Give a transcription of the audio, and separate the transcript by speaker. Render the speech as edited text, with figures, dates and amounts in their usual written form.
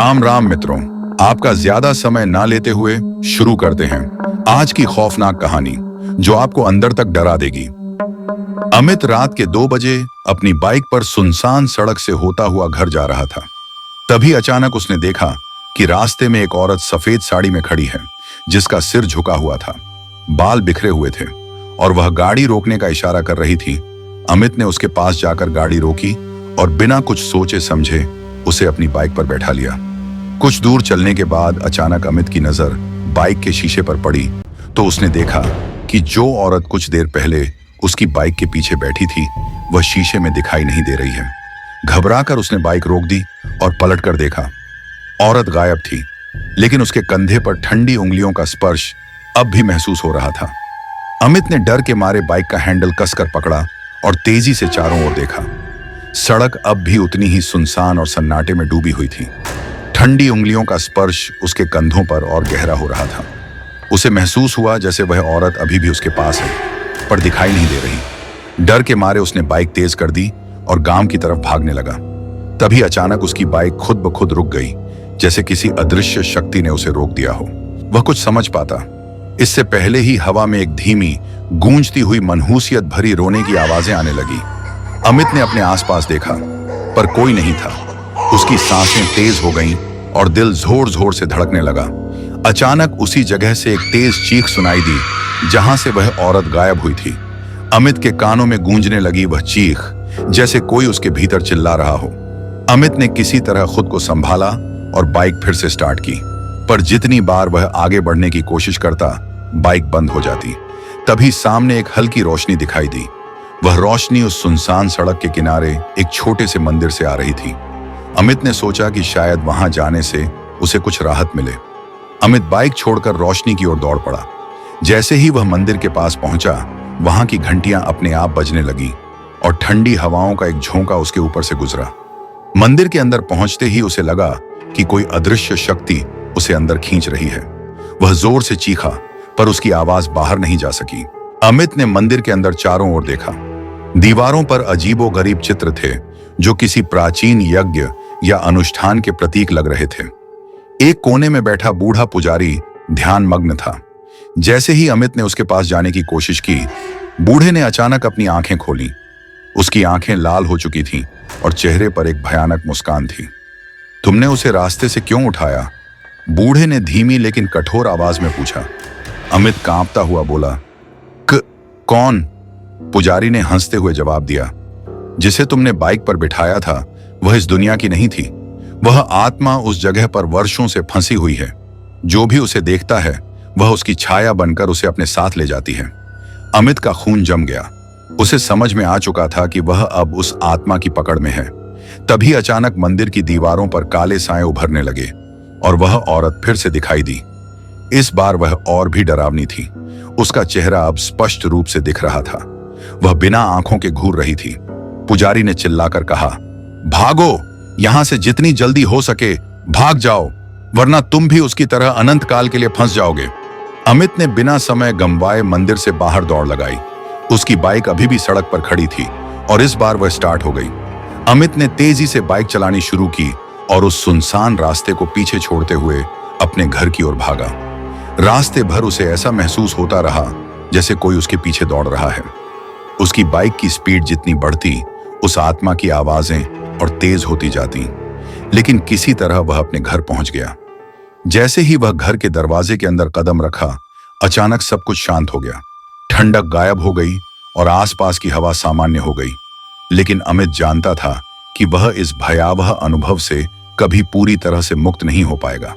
Speaker 1: राम राम मित्रों, आपका ज्यादा समय ना लेते हुए शुरू करते हैं आज की खौफनाक कहानी जो आपको अंदर तक डरा देगी। अमित रात के 2 बजे अपनी बाइक पर सुनसान सड़क से होता हुआ घर जा रहा था। तभी अचानक उसने देखा कि रास्ते में एक औरत सफेद साड़ी में खड़ी है, जिसका सिर झुका हुआ था, बाल बिखरे हुए थे और वह गाड़ी रोकने का इशारा कर रही थी। अमित ने उसके पास जाकर गाड़ी रोकी और बिना कुछ सोचे समझे उसे अपनी बाइक पर बैठा लिया। कुछ दूर चलने के बाद अचानक अमित की नजर बाइक के शीशे पर पड़ी तो उसने देखा कि जो औरत कुछ देर पहले उसकी बाइक के पीछे बैठी थी वह शीशे में दिखाई नहीं दे रही है। घबराकर उसने बाइक रोक दी और पलटकर देखा। औरत गायब थी, लेकिन उसके कंधे पर ठंडी उंगलियों का स्पर्श अब भी महसूस हो रहा था। अमित ने डर के मारे बाइक का हैंडल कसकर पकड़ा और तेजी से चारों ओर देखा। सड़क अब भी उतनी ही सुनसान और सन्नाटे में डूबी हुई थी। ठंडी उंगलियों का स्पर्श उसके कंधों पर और गहरा हो रहा था। उसे महसूस हुआ जैसे वह औरत अभी भी उसके पास है, पर दिखाई नहीं दे रही। डर के मारे उसने बाइक तेज कर दी और गांव की तरफ भागने लगा। तभी अचानक उसकी बाइक खुद ब खुद रुक गई, जैसे किसी अदृश्य शक्ति ने उसे रोक दिया हो। वह कुछ समझ पाता इससे पहले ही हवा में एक धीमी गूंजती हुई मनहूसियत भरी रोने की आवाजें आने लगी। अमित ने अपने आसपास देखा, पर कोई नहीं था। उसकी सांसें तेज हो गईं और दिल जोर जोर से धड़कने लगा। अचानक उसी जगह से एक तेज चीख सुनाई दी जहां से वह औरत गायब हुई थी। अमित के कानों में गूंजने लगी वह चीख, जैसे कोई उसके भीतर चिल्ला रहा हो। अमित ने किसी तरह खुद को संभाला और बाइक फिर से स्टार्ट की, पर जितनी बार वह आगे बढ़ने की कोशिश करता, बाइक बंद हो जाती। तभी सामने एक हल्की रोशनी दिखाई दी। वह रोशनी उस सुनसान सड़क के किनारे एक छोटे से मंदिर से आ रही थी। अमित ने सोचा कि शायद वहां जाने से उसे कुछ राहत मिले। अमित बाइक छोड़कर रोशनी की ओर दौड़ पड़ा। जैसे ही वह मंदिर के पास पहुंचा, वहां की घंटियां अपने आप बजने लगी और ठंडी हवाओं का एक झोंका उसके ऊपर से गुजरा। मंदिर के अंदर पहुंचते ही उसे लगा कि कोई अदृश्य शक्ति उसे अंदर खींच रही है। वह जोर से चीखा, पर उसकी आवाज बाहर नहीं जा सकी। अमित ने मंदिर के अंदर चारों ओर देखा। दीवारों पर अजीबोगरीब चित्र थे जो किसी प्राचीन यज्ञ या अनुष्ठान के प्रतीक लग रहे थे। एक कोने में बैठा बूढ़ा पुजारी ध्यान मग्न था। जैसे ही अमित ने उसके पास जाने की कोशिश की, बूढ़े ने अचानक अपनी आंखें खोली। उसकी आंखें लाल हो चुकी थीं और चेहरे पर एक भयानक मुस्कान थी। तुमने उसे रास्ते से क्यों उठाया? बूढ़े ने धीमी लेकिन कठोर आवाज में पूछा। अमित कांपता हुआ बोला, कौन? पुजारी ने हंसते हुए जवाब दिया, जिसे तुमने बाइक पर बिठाया था वह इस दुनिया की नहीं थी। वह आत्मा उस जगह पर वर्षों से फंसी हुई है। जो भी उसे देखता है वह उसकी छाया बनकर उसे अपने साथ ले जाती है। अमित का खून जम गया। उसे समझ में आ चुका था कि वह अब उस आत्मा की पकड़ में है। तभी अचानक मंदिर की दीवारों पर काले साए उभरने लगे और वह औरत फिर से दिखाई दी। इस बार वह और भी डरावनी थी। उसका चेहरा अब स्पष्ट रूप से दिख रहा था। वह बिना आंखों के घूर रही थी। पुजारी ने चिल्लाकर कहा, भागो, यहां से जितनी जल्दी हो सके भाग जाओ, वरना तुम भी उसकी तरह अनंत काल के लिए फंस जाओगे। अमित ने बिना समय गंवाए मंदिर से बाहर दौड़ लगाई। उसकी बाइक अभी भी सड़क पर खड़ी थी और इस बार वह स्टार्ट हो गई। अमित ने तेजी से बाइक चलानी शुरू की और उस सुनसान रास्ते को पीछे छोड़ते हुए अपने घर की ओर भागा। रास्ते भर उसे ऐसा महसूस होता रहा जैसे कोई उसके पीछे दौड़ रहा है। उसकी बाइक की स्पीड जितनी बढ़ती, उस आत्मा की आवाजें और तेज होती जाती, लेकिन किसी तरह वह अपने घर पहुंच गया। जैसे ही वह घर के दरवाजे के अंदर कदम रखा, अचानक सब कुछ शांत हो गया। ठंडक गायब हो गई और आसपास की हवा सामान्य हो गई। लेकिन अमित जानता था कि वह इस भयावह अनुभव से कभी पूरी तरह से मुक्त नहीं हो पाएगा।